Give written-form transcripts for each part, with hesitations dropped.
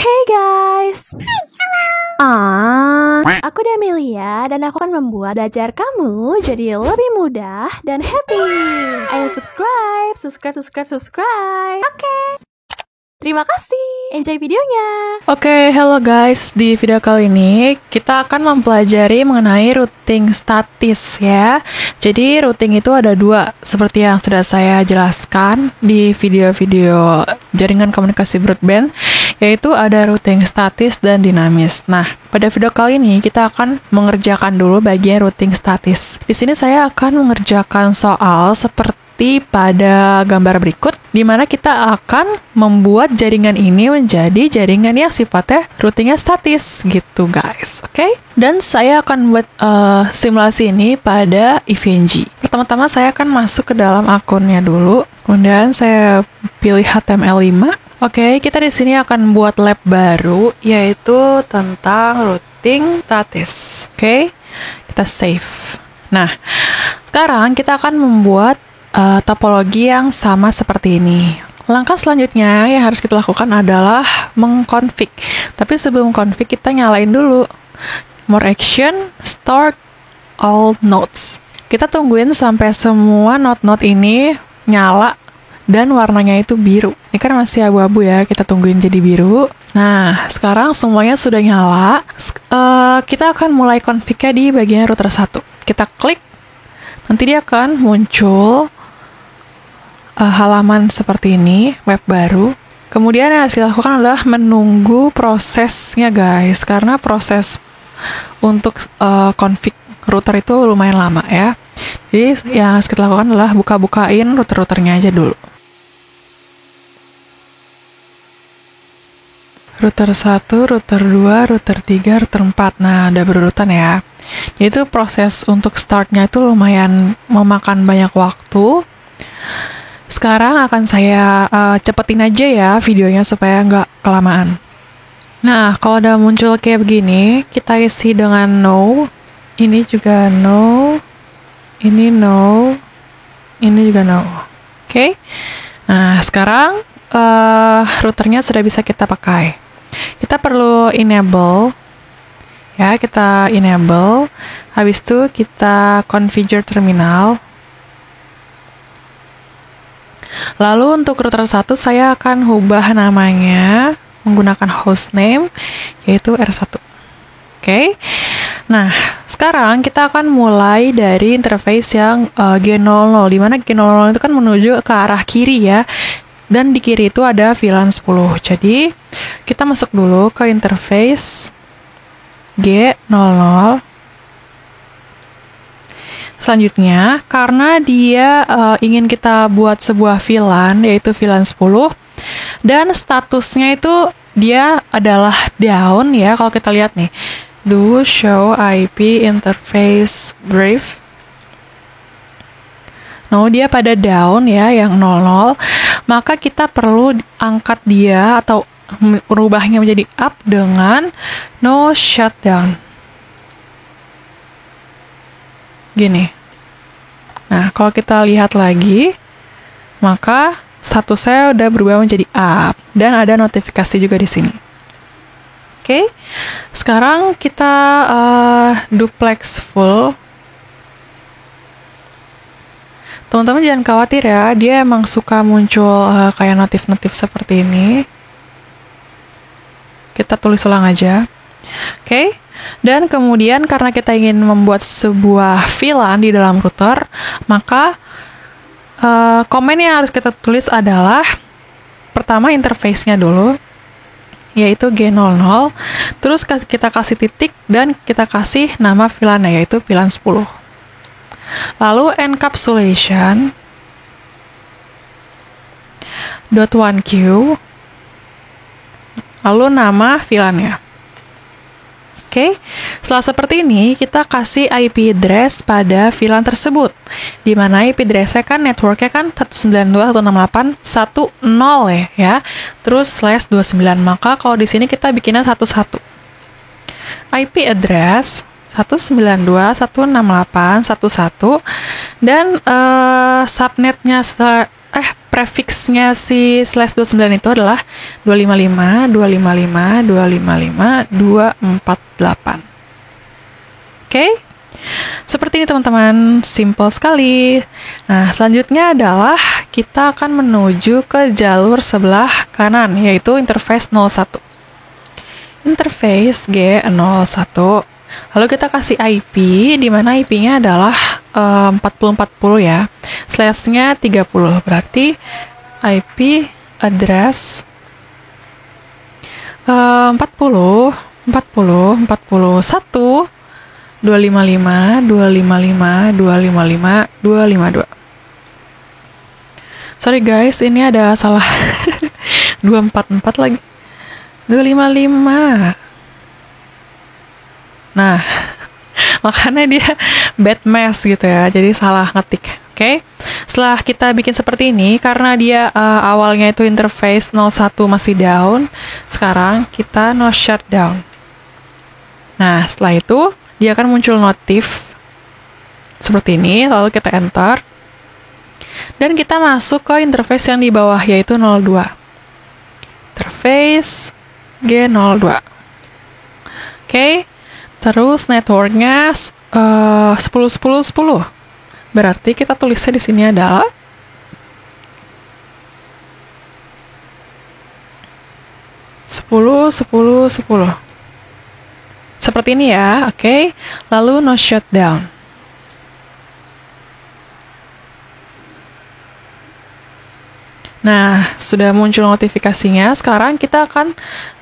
Hey guys. Aku Damelia dan aku akan membuat belajar kamu jadi lebih mudah dan happy. Ayo subscribe. Oke. Terima kasih. Enjoy videonya. Oke, hello guys. Di video kali ini kita akan mempelajari mengenai routing statis ya. Jadi routing itu ada dua, seperti yang sudah saya jelaskan di video-video jaringan komunikasi broadband, yaitu ada routing statis dan dinamis. Nah, pada video kali ini kita akan mengerjakan dulu bagian routing statis. Di sini saya akan mengerjakan soal seperti pada gambar berikut, di mana kita akan membuat jaringan ini menjadi jaringan yang sifatnya routingnya statis gitu guys, oke? Dan saya akan buat simulasi ini pada EVNG. Pertama-tama saya akan masuk ke dalam akunnya dulu, kemudian saya pilih HTML5. Oke, kita di sini akan buat lab baru, yaitu tentang routing statis. Oke, kita save. Nah, sekarang kita akan membuat topologi yang sama seperti ini. Langkah selanjutnya yang harus kita lakukan adalah mengkonfig. Tapi sebelum konfig kita nyalain dulu. More action, start all nodes. Kita tungguin sampai semua node-node ini nyala dan warnanya itu biru. Ini kan masih abu-abu ya, kita tungguin jadi biru. Nah, sekarang semuanya sudah nyala. Kita akan mulai config-nya di bagian router 1. Kita klik, nanti dia akan muncul halaman seperti ini, web baru. Kemudian yang harus dilakukan adalah menunggu prosesnya guys, karena proses untuk config router itu lumayan lama ya. Jadi yang harus kita lakukan adalah buka-bukain router-routernya aja dulu. Router 1, router 2, router 3, router 4. Nah, udah berurutan ya. Jadi proses untuk startnya itu lumayan memakan banyak waktu. Sekarang akan saya cepetin aja ya videonya supaya nggak kelamaan. Nah, kalau udah muncul kayak begini, kita isi dengan no. Ini juga no. Ini no. Ini juga no. Oke. Nah, sekarang routernya sudah bisa kita pakai. Kita perlu enable. Ya, kita enable. Habis itu kita configure terminal. Lalu untuk router 1 saya akan ubah namanya menggunakan hostname yaitu R1. Oke. Nah, sekarang kita akan mulai dari interface yang G00, di mana G00 itu kan menuju ke arah kiri ya. Dan di kiri itu ada VLAN 10. Jadi, kita masuk dulu ke interface G00. Selanjutnya, karena dia ingin kita buat sebuah VLAN, yaitu VLAN 10, dan statusnya itu dia adalah down ya, kalau kita lihat nih, do show IP interface brief. No, dia pada down ya, yang 00, maka kita perlu angkat dia atau merubahnya menjadi up dengan no shutdown. Gini. Nah, kalau kita lihat lagi, maka statusnya udah berubah menjadi up dan ada notifikasi juga di sini. Oke. Sekarang kita duplex full. Teman-teman jangan khawatir ya, dia emang suka muncul kayak notif-notif seperti ini. Kita tulis ulang aja. Oke. Dan kemudian karena kita ingin membuat sebuah VLAN di dalam router, maka komen yang harus kita tulis adalah pertama interface-nya dulu, yaitu G00, terus kita kasih titik dan kita kasih nama VLAN-nya, yaitu VLAN 10. Lalu encapsulation .1q, lalu nama VLAN-nya. Oke, setelah seperti ini, kita kasih IP address pada VLAN tersebut. Di mana IP address-nya kan, network-nya kan 192.168.10 ya. Terus /29, maka kalau di sini kita bikinnya 11. IP address 192.168.11 dan subnetnya prefixnya si slash 29 itu adalah 255, 255, 255, 248. Oke? Seperti ini teman-teman, simple sekali. Nah, selanjutnya adalah kita akan menuju ke jalur sebelah kanan, yaitu interface 01. Interface G01. Lalu kita kasih IP, di mana IP-nya adalah 4040 ya. Slash-nya 30, berarti IP address 40, 41, 255, 255, 255, 252. Sorry guys, ini ada salah 244 lagi. 255. Nah, makanya dia bad mess gitu ya, jadi salah ngetik. Oke, setelah kita bikin seperti ini, karena dia awalnya itu interface 01 masih down, sekarang kita no shutdown. Nah, setelah itu dia akan muncul notif seperti ini, lalu kita enter, dan kita masuk ke interface yang di bawah, yaitu 02. Interface G02. Oke, terus networknya 10. Berarti kita tulisnya di sini adalah 10. Seperti ini ya, oke. Lalu no shutdown. Nah, sudah muncul notifikasinya. Sekarang kita akan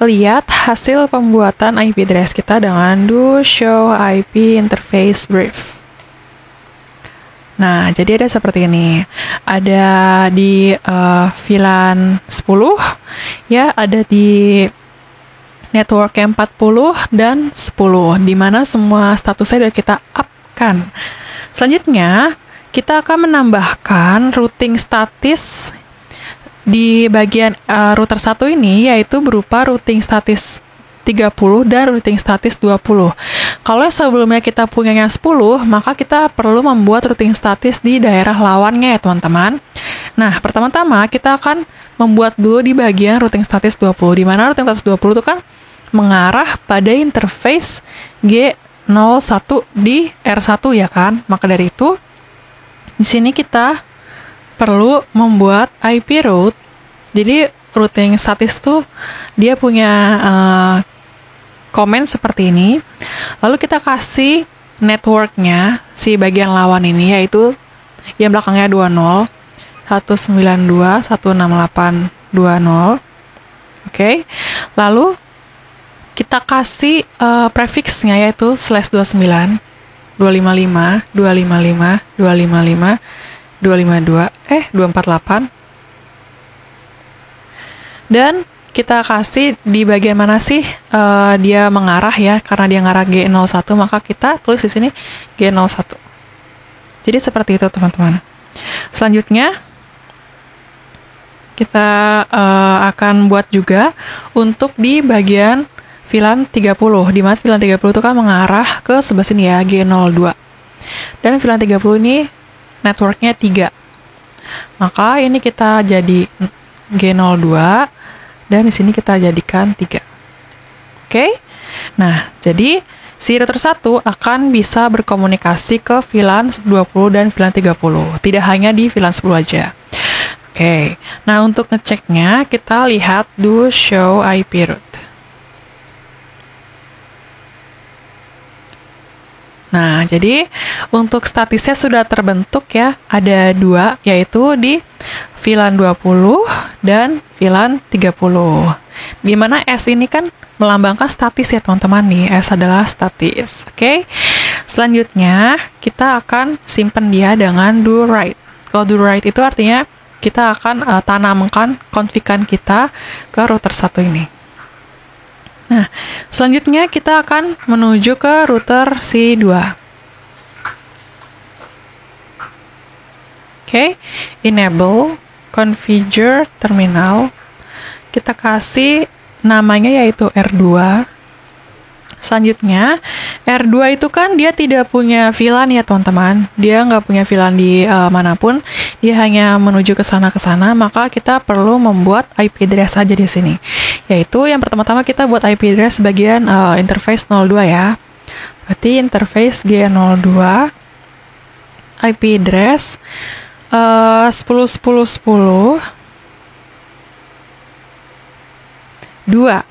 lihat hasil pembuatan IP address kita dengan do show IP interface brief. Nah, jadi ada seperti ini. Ada di VLAN 10, ya, ada di network yang 40 dan 10, di mana semua statusnya sudah kita up-kan. Selanjutnya, kita akan menambahkan routing status di bagian router 1 ini, yaitu berupa routing status 30 dan routing status 20. Kalau sebelumnya kita punyanya 10, maka kita perlu membuat routing status di daerah lawannya ya teman-teman. Nah, pertama-tama kita akan membuat dulu di bagian routing status 20, di mana routing status 20 itu kan mengarah pada interface G01 di R1 ya kan. Maka dari itu, di sini kita perlu membuat IP route. Jadi routing status tuh dia punya komen seperti ini. Lalu kita kasih networknya si bagian lawan ini, yaitu yang belakangnya 20, 192, 16820. Oke. Lalu kita kasih prefixnya yaitu slash 29, 255, 255, 255, 248. Dan kita kasih di bagian mana sih dia mengarah ya, karena dia ngarah G01, maka kita tulis di sini G01. Jadi seperti itu teman-teman. Selanjutnya kita akan buat juga untuk di bagian VLAN 30, di mana VLAN 30 itu kan mengarah ke sebelah sini ya, G02. Dan VLAN 30 ini networknya 3. Maka ini kita jadi G02 dan di sini kita jadikan 3. Oke? Nah, jadi si router 1 akan bisa berkomunikasi ke VLAN 20 dan VLAN 30. Tidak hanya di VLAN 10 aja. Oke. Nah, untuk ngeceknya kita lihat do show IP route. Nah, jadi untuk statusnya sudah terbentuk ya, ada 2, yaitu di VLAN 20 dan VLAN 30. Dimana S ini kan melambangkan status ya teman-teman nih, S adalah status. Oke. Selanjutnya, kita akan simpan dia dengan do write. Kalau do write itu artinya kita akan tanamkan config-an kita ke router 1 ini. Nah, selanjutnya kita akan menuju ke router C2. Oke, enable configure terminal. Kita kasih namanya yaitu R2. Selanjutnya, R2 itu kan dia tidak punya VLAN ya teman-teman. Dia nggak punya VLAN di manapun. Dia hanya menuju ke sana, maka kita perlu membuat IP address aja di sini. Yaitu yang pertama-tama kita buat IP address bagian interface 02 ya. Berarti interface G02 IP address 10.10.10 2.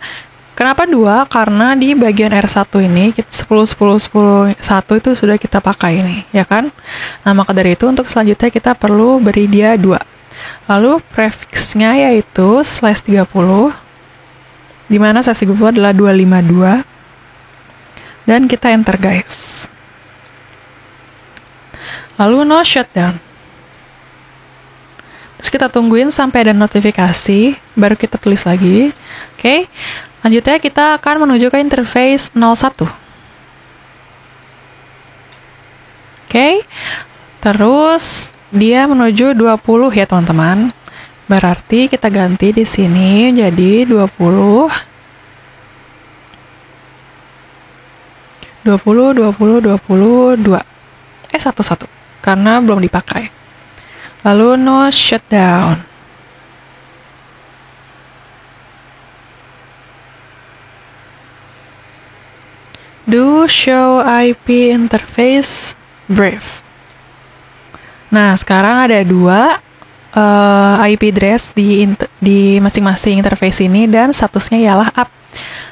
Kenapa 2? Karena di bagian R1 ini 10.10.10.1 itu sudah kita pakai ini, ya kan? Nah, maka dari itu untuk selanjutnya kita perlu beri dia 2. Lalu prefixnya yaitu /30, di mana /30 adalah 252. Dan kita enter guys. Lalu no shutdown. Terus kita tungguin sampai ada notifikasi, baru kita tulis lagi. Oke. Lanjutnya kita akan menuju ke interface 01. Oke. Terus dia menuju 20 ya teman-teman. Berarti kita ganti di sini jadi 20 22 11 karena belum dipakai. Lalu no shutdown. Do show IP interface brief. Nah, sekarang ada 2 IP address di masing-masing interface ini dan statusnya ialah up.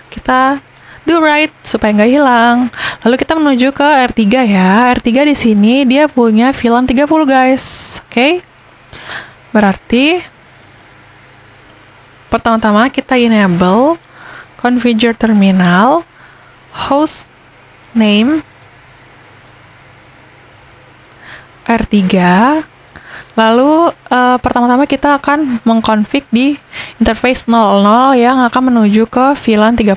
Kita do write supaya nggak hilang. Lalu kita menuju ke R3 ya. R3 di sini dia punya VLAN 30 guys. Oke. Berarti pertama-tama kita enable configure terminal host name R3. Lalu pertama-tama kita akan mengkonfig di interface 00 yang akan menuju ke VLAN 30.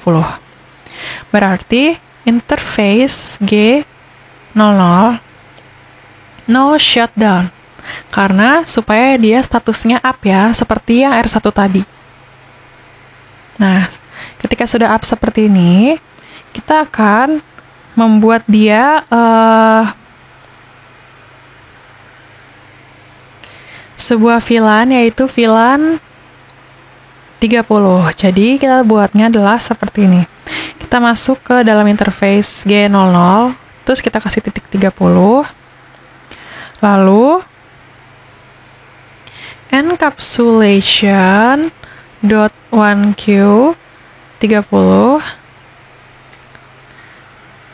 Berarti interface G00 no shutdown. Karena supaya dia statusnya up ya, seperti yang R1 tadi. Nah, ketika sudah up seperti ini, kita akan membuat dia sebuah VLAN, yaitu VLAN 30. Jadi kita buatnya adalah seperti ini. Kita masuk ke dalam interface G00, terus kita kasih titik 30. Lalu encapsulation.1q 30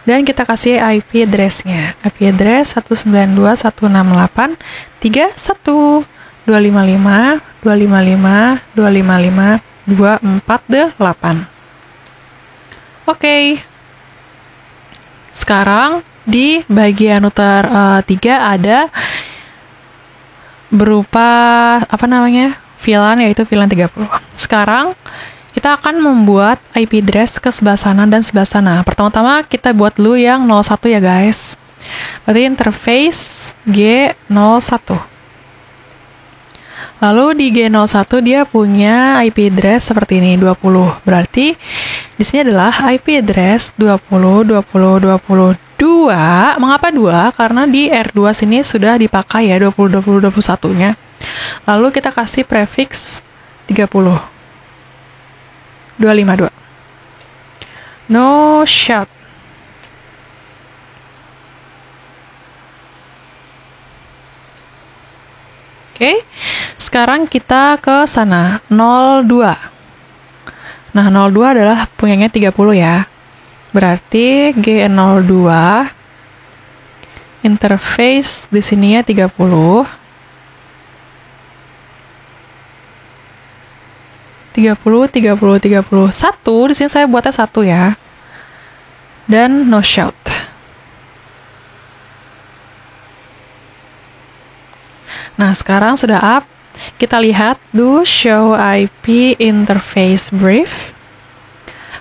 dan kita kasih IP address-nya. IP address 192.168.3.1.255.255.255.248. Oke. Sekarang di bagian router 3 ada berupa VLAN, yaitu VLAN 30. Sekarang kita akan membuat IP address ke sebelah sana dan sebelah sana. Pertama-tama kita buat dulu yang 01 ya guys. Berarti interface G01. Lalu di G01 dia punya IP address seperti ini 20. Berarti di sini adalah IP address 20 20 22. Mengapa 2? Karena di R2 sini sudah dipakai ya 20 20 21-nya. Lalu kita kasih prefix 30. 252. No shut. Oke. Sekarang kita ke sana 02. Nah, 02 adalah punyanya 30 ya. Berarti G02 interface di sininya 30. 30, 30, 31. Di sini saya buatnya 1 ya. Dan no shout. Nah, sekarang sudah up. Kita lihat do show IP interface brief.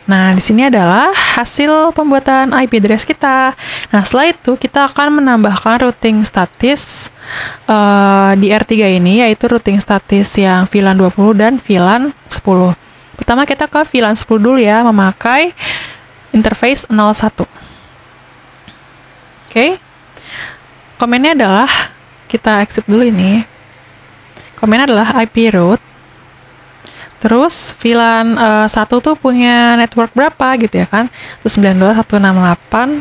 Nah, di sini adalah hasil pembuatan IP address kita. Nah, setelah itu kita akan menambahkan routing status di R3 ini, yaitu routing status yang VLAN 20 dan VLAN 10. Pertama kita ke VLAN 10 dulu ya, memakai interface 01. Oke. Komennya adalah, kita exit dulu ini. Komennya adalah IP root. Terus VLAN 1 tuh punya network berapa gitu ya kan? Terus 92.168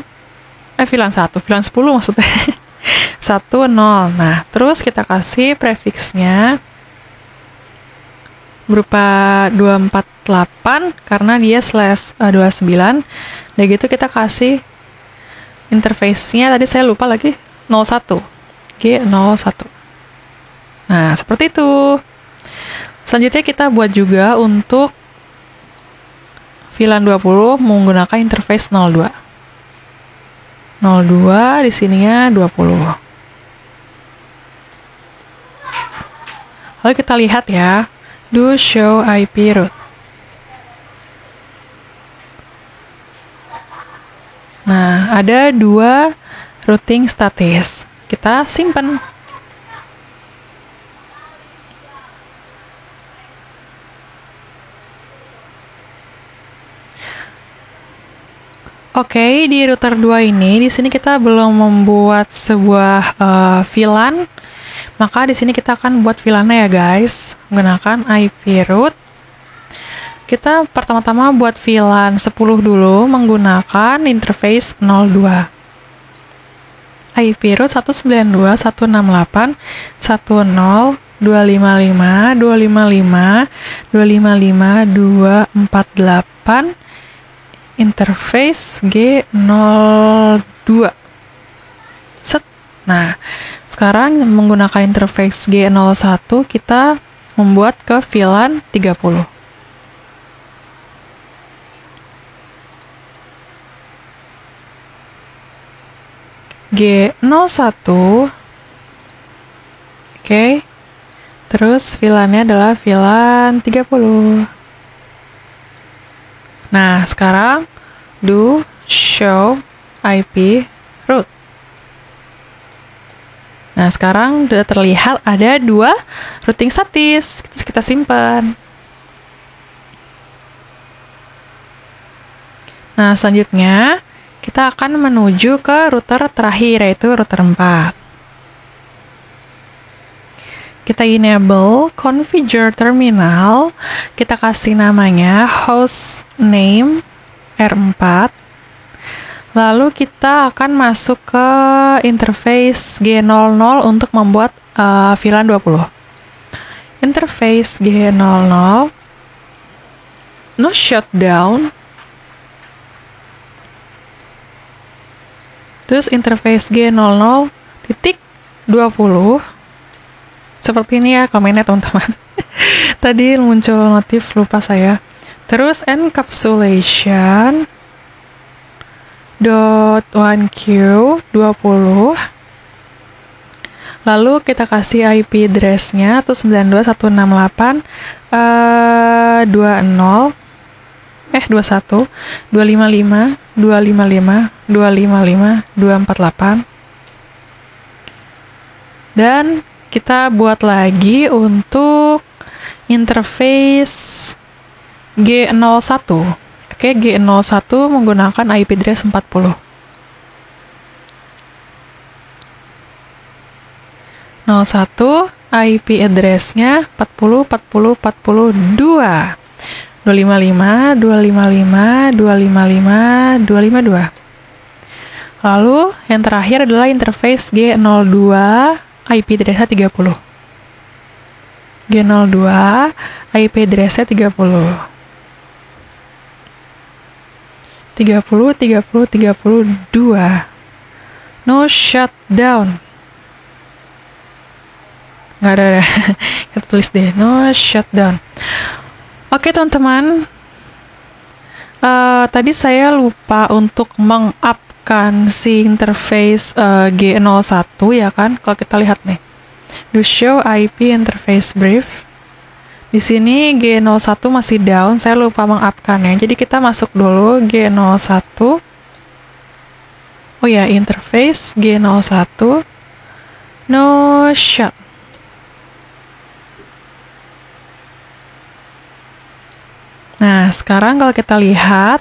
VLAN 1, VLAN 10 maksudnya. 10. Nah, terus kita kasih prefixnya berupa 248 karena dia /29. Dan gitu kita kasih interface-nya, tadi saya lupa lagi, 01. G01. Nah, seperti itu. Selanjutnya kita buat juga untuk VLAN 20 menggunakan interface 02. 02 di sininya 20. Lalu kita lihat ya, do show IP root. Nah, ada 2 routing status. Kita simpan. Oke, di router 2 ini, di sini kita belum membuat sebuah VLAN. Maka di sini kita akan buat VLAN-nya ya guys, menggunakan IP root. Kita pertama-tama buat VLAN 10 dulu menggunakan interface 02. IP root 192.168.255.255.255.248 interface G02. Set. Nah, sekarang menggunakan interface G01 kita membuat ke VLAN 30. G01. Oke. Terus VLAN-nya adalah VLAN 30. Nah, sekarang do show IP root. Nah, sekarang sudah terlihat ada 2 routing status. Terus kita simpan. Nah, selanjutnya kita akan menuju ke router terakhir, yaitu router 4. Kita enable configure terminal, kita kasih namanya host name R4. Lalu kita akan masuk ke interface G00 untuk membuat VLAN 20. Interface G00, no shutdown. Terus interface G00 titik 20. Seperti ini ya komennya teman-teman. Tadi muncul notif, lupa saya. Terus encapsulation .1q 20. Lalu kita kasih IP address-nya tuh 92.168 20 21 255 255 255 248. Dan kita buat lagi untuk interface G01. Oke, G01 menggunakan IP address 40. 01 IP address-nya 40 40 42. 255 255 255 252. Lalu yang terakhir adalah interface G02 IP address-nya 30. G02 IP address-nya 30. 30 32. No shutdown. Nggak ada. Kita tulis deh, no shutdown. Oke teman-teman, tadi saya lupa untuk meng-upkan si interface G01 ya kan. Kalau kita lihat nih, do show IP interface brief. Di sini G01 masih down, saya lupa meng-upkannya. Jadi kita masuk dulu G01. Oh ya, interface G01 no shut. Nah, sekarang kalau kita lihat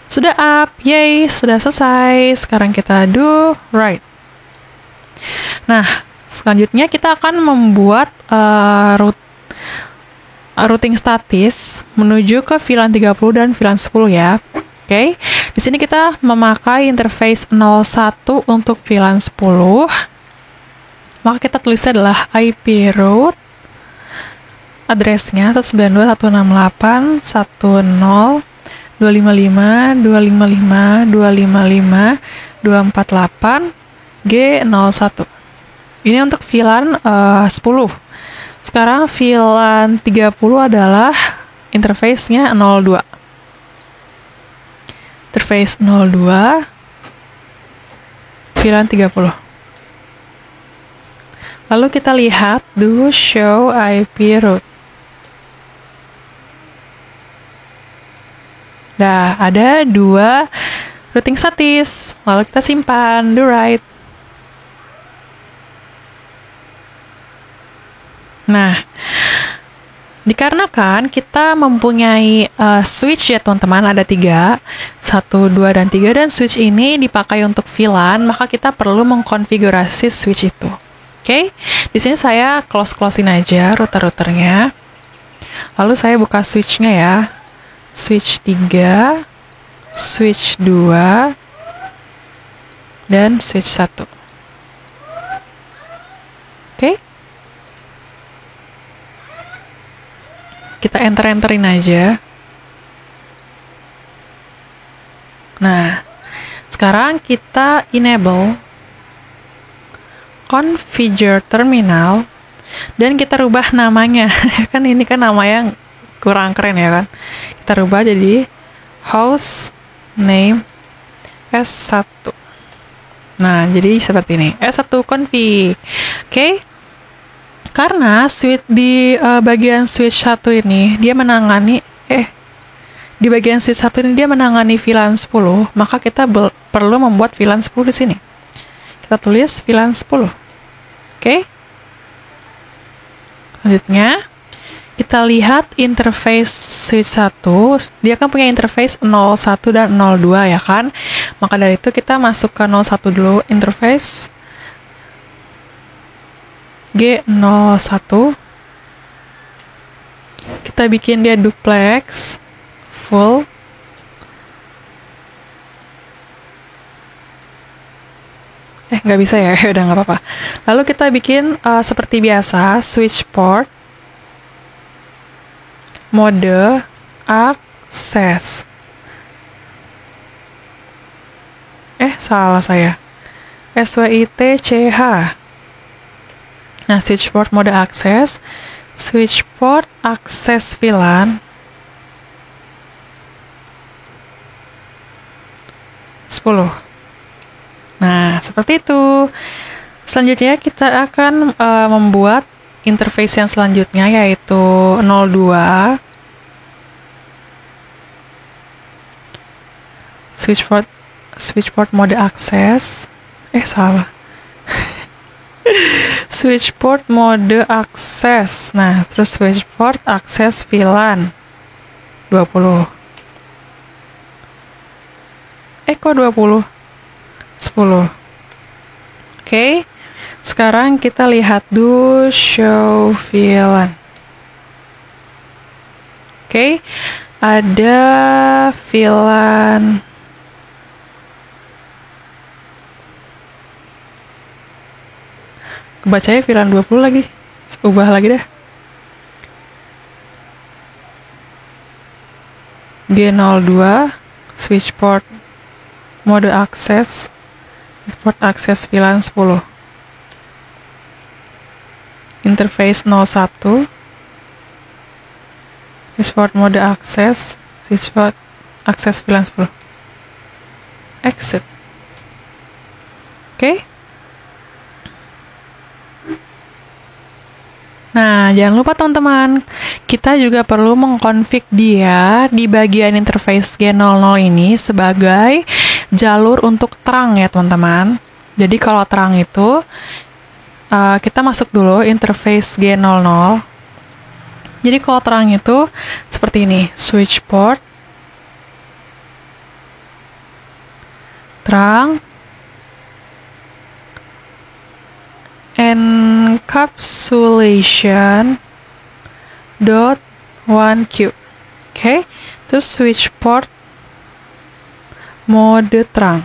Sudah up, yay, sudah selesai. Sekarang kita do right. Nah, selanjutnya kita akan membuat routing statis menuju ke VLAN 30 dan VLAN 10 ya. Oke. Di sini kita memakai interface 01 untuk VLAN 10. Maka kita tulisnya adalah IP route address-nya 192.168.255.255.255.248 G01. Ini untuk VLAN 10. Sekarang VLAN 30 adalah interface-nya 02. Interface 02 VLAN 30. Lalu kita lihat do show IP route. Nah, ada 2 routing statis. Lalu kita simpan, do right. Nah, dikarenakan kita mempunyai switch ya teman-teman, ada 3, 1, 2, dan 3, dan switch ini dipakai untuk VLAN, maka kita perlu mengkonfigurasi switch itu. Oke, di sini saya close-closein aja router-routernya. Lalu saya buka switch-nya ya. Switch 3, switch 2, dan switch 1. Oke. Kita enter-enterin aja. Nah, sekarang kita enable configure terminal dan kita rubah namanya. Kan ini kan namanya kurang keren ya kan. Kita rubah jadi host name S1. Nah, jadi seperti ini. S1 config. Oke. Karena switch di bagian switch 1 ini dia menangani di bagian switch 1 ini dia menangani VLAN 10, maka kita perlu membuat VLAN 10 di sini. Kita tulis VLAN 10. Oke. Selanjutnya kita lihat interface switch 1, dia kan punya interface 01 dan 02 ya kan. Maka dari itu kita masuk ke 01 dulu, interface G01. Kita bikin dia duplex full. Nggak bisa ya, udah nggak apa-apa. Lalu kita bikin seperti biasa, switch port mode access. Salah saya. SWITCH. Nah, switch port mode access, switch port access VLAN 10. Nah, seperti itu. Selanjutnya kita akan membuat interface yang selanjutnya, yaitu 02. Switch port mode access. Salah. Switch port mode access. Nah, terus switch port access VLAN 20. Kok 20? 10. Oke. Sekarang kita lihat do show VLAN. Oke. Ada VLAN kebacanya VLAN 20 lagi. Ubah lagi deh. G02 switch port mode access, port access VLAN 10. Interface 01 switch port mode access, switch port access VLAN 10. Exit. Oke. Nah, jangan lupa teman-teman, kita juga perlu mengkonfig dia di bagian interface G00 ini sebagai jalur untuk terang ya teman-teman. Jadi kalau terang itu, kita masuk dulu interface G00. Jadi kalau terang itu seperti ini, switch port terang, encapsulation dot 1Q. Oke, terus switch port mode terang.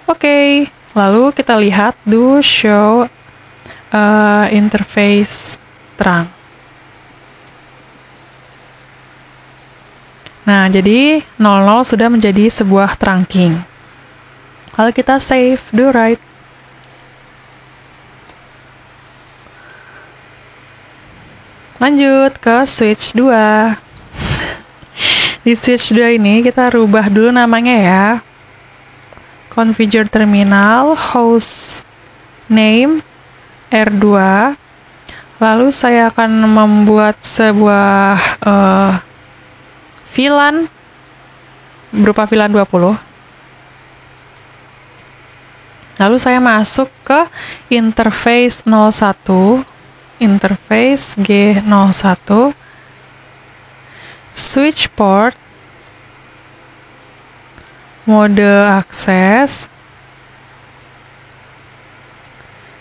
Oke, lalu kita lihat do show interface terang. Nah, jadi 00 sudah menjadi sebuah trunking. Lalu kita save, do write. Lanjut ke switch 2. Di switch 2 ini kita rubah dulu namanya ya. Configure terminal, host name, R2. Lalu saya akan membuat sebuah VLAN berupa VLAN 20. Lalu saya masuk ke interface 01, interface G01, switch port, mode akses,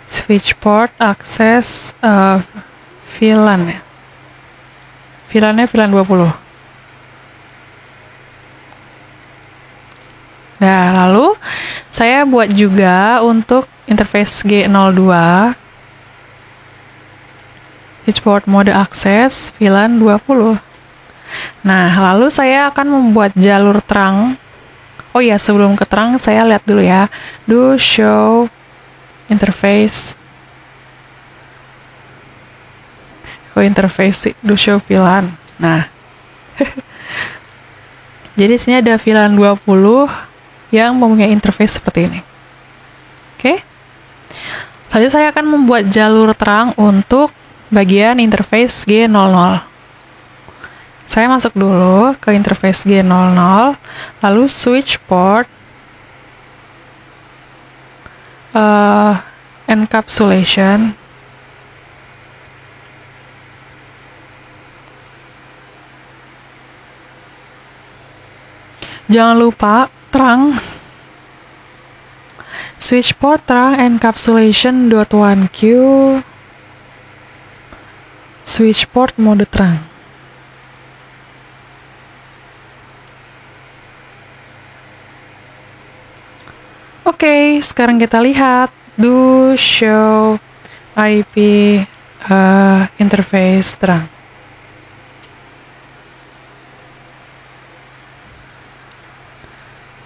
switch port akses VLAN ya. VLAN-nya VLAN 20. Nah, lalu saya buat juga untuk interface G02 switch port mode akses VLAN 20. Nah, lalu saya akan membuat jalur terang. Oh ya, sebelum ke terang saya lihat dulu ya. Do show interface. Interface do show VLAN. Nah. Jadi sini ada VLAN 20 yang mempunyai interface seperti ini. Oke. Selanjutnya saya akan membuat jalur terang untuk bagian interface G00. Saya masuk dulu ke interface G00, lalu switch port encapsulation. Jangan lupa terang. Switch port terang encapsulation dot 1Q. Switch port mode terang. Oke, sekarang kita lihat do show IP interface terang.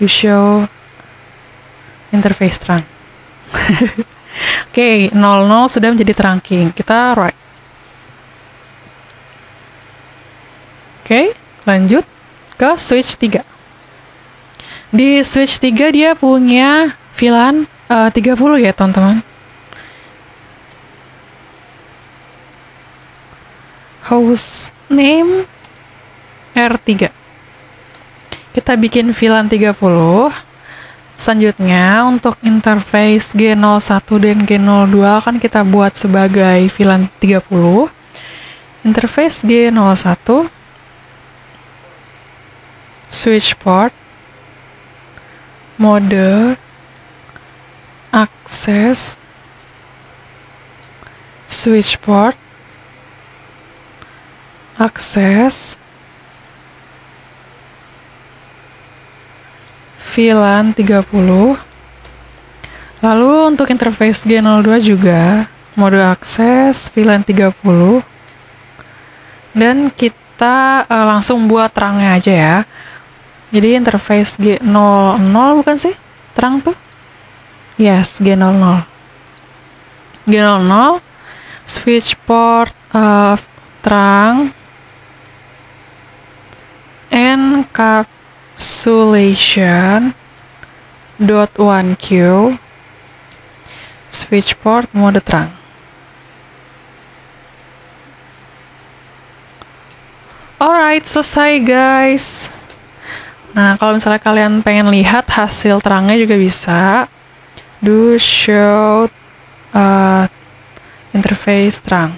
Do show interface terang. Oke, 00 sudah menjadi trunking. Kita write. Oke, lanjut ke switch 3. Di switch 3 dia punya VLAN 30 ya, teman-teman. Host name R3. Kita bikin VLAN 30. Selanjutnya, untuk interface G01 dan G02 akan kita buat sebagai VLAN 30. Interface G01, switch port, mode, akses, switch port, akses, VLAN 30. Lalu untuk interface G02 juga mode akses VLAN 30. Dan kita langsung buat terangnya aja ya. Jadi interface G00 bukan sih? Terang tuh? Yes, G00. G00 switch port terang encapsulation dot 1Q switch port mode terang. Alright, selesai guys. Nah, kalau misalnya kalian pengen lihat hasil terangnya juga bisa. Do show interface terang.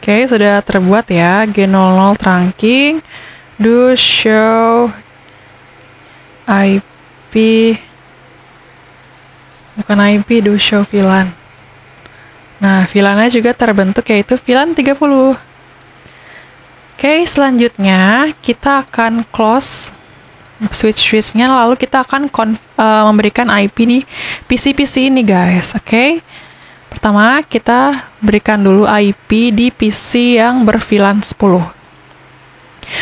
Oke, sudah terbuat ya. G00 trunking. Do show IP. Bukan IP, do show VLAN. Nah, VLAN-nya juga terbentuk yaitu VLAN 30. Oke, selanjutnya kita akan close switch-switchnya, lalu kita akan memberikan IP di PC-PC ini guys. Oke. Pertama, kita berikan dulu IP di PC yang berVLAN 10.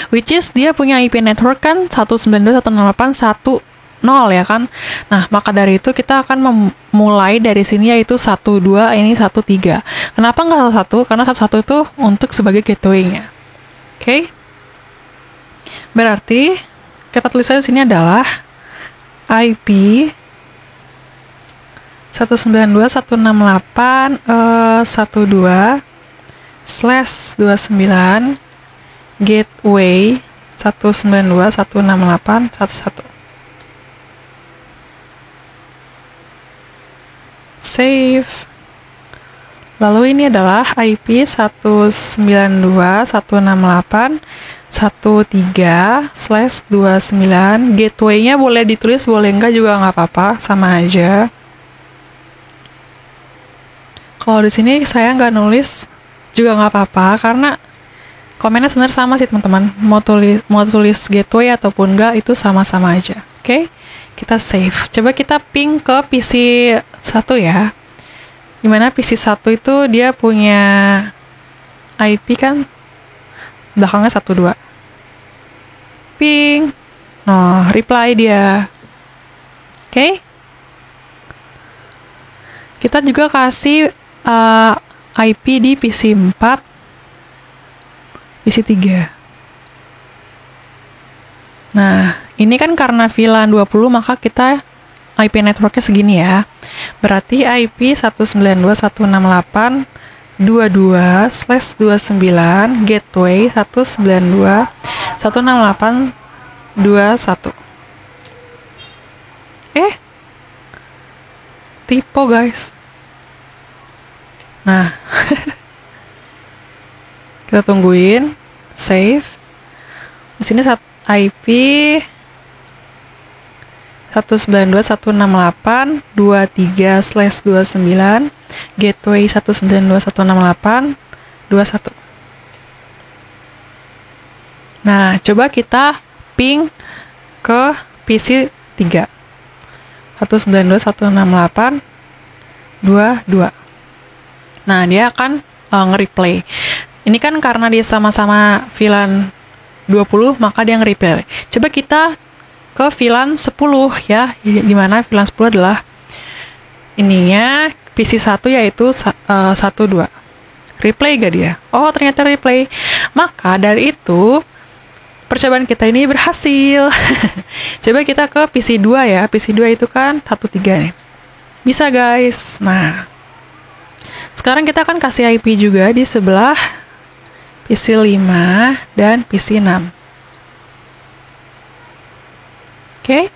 Which is dia punya IP network kan 192.168.1.0 ya kan. Nah, maka dari itu kita akan memulai dari sini yaitu 12, ini 13. Kenapa nggak 11? Karena 11 itu untuk sebagai gateway-nya. Oke. Berarti kita tulis saja di sini adalah IP 192.168.12/29 gateway 192.168.11. Save. Lalu ini adalah IP 192.168.13/29. Gateway-nya boleh ditulis, boleh enggak juga nggak apa-apa, sama aja. Kalau di sini saya nggak nulis juga nggak apa-apa, karena komennya sebenarnya sama sih teman-teman. Mau tulis gateway ataupun nggak, itu sama-sama aja. Oke, kita save. Coba kita ping ke PC 1 ya. Dimana PC 1 itu dia punya IP kan belakangnya 12. Ping. Nah, reply dia. Oke. Kita juga kasih IP di PC 4, PC 3. Nah, ini kan karena VLAN 20, maka kita IP networknya segini ya. Berarti IP 192.168.22/29 gateway 192.168.21. Typo guys. Nah, kita tungguin, save. Di sini IP 192.168.23/29 gateway 192.168.21. Nah, coba kita ping ke PC 3 192.168.22. Nah, dia akan nge-replay. Ini kan karena dia sama-sama VLAN 20, maka dia nge-replay. Coba kita ke VLAN 10 ya, dimana VLAN 10 adalah ininya PC 1 yaitu 12. Replay gak dia? Oh, ternyata replay. Maka dari itu percobaan kita ini berhasil. Coba kita ke PC 2 ya. PC 2 itu kan 13 nih. Bisa guys. Nah, sekarang kita akan kasih IP juga di sebelah PC 5 dan PC 6. Oke.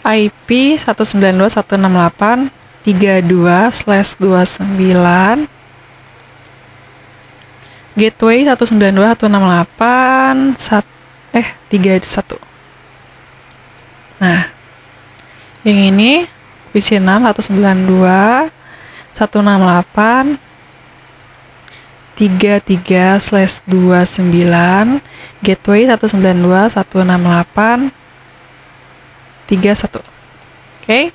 IP 192.168.32/29 gateway 192.168.31. Nah, yang ini PC 6 192.168.33/29 gateway 192.168.31. Oke.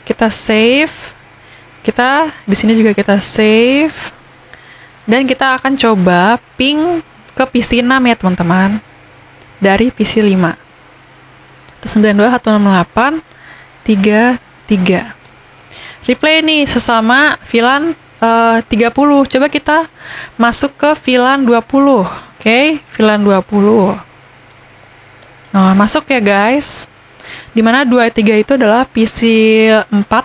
Kita save. Kita di sini juga kita save. Dan kita akan coba ping ke PC 6 ya, teman-teman. Dari PC 5. 192.168.33. Replay nih sesama VLAN 30. Coba kita masuk ke VLAN 20. Oke, VLAN 20. Nah, masuk ya guys. Dimana 23 itu adalah PC 4.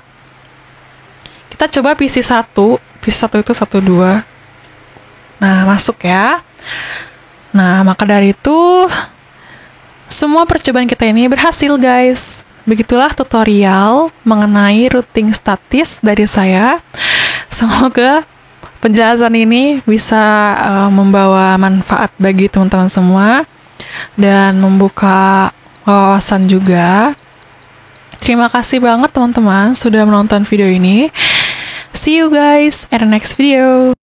Kita coba PC 1. PC 1 itu 12. Nah, masuk ya. Nah, maka dari itu semua percobaan kita ini berhasil guys. Begitulah tutorial mengenai routing statis dari saya. Semoga penjelasan ini bisa membawa manfaat bagi teman-teman semua dan membuka wawasan juga. Terima kasih banget teman-teman sudah menonton video ini. See you guys at the next video.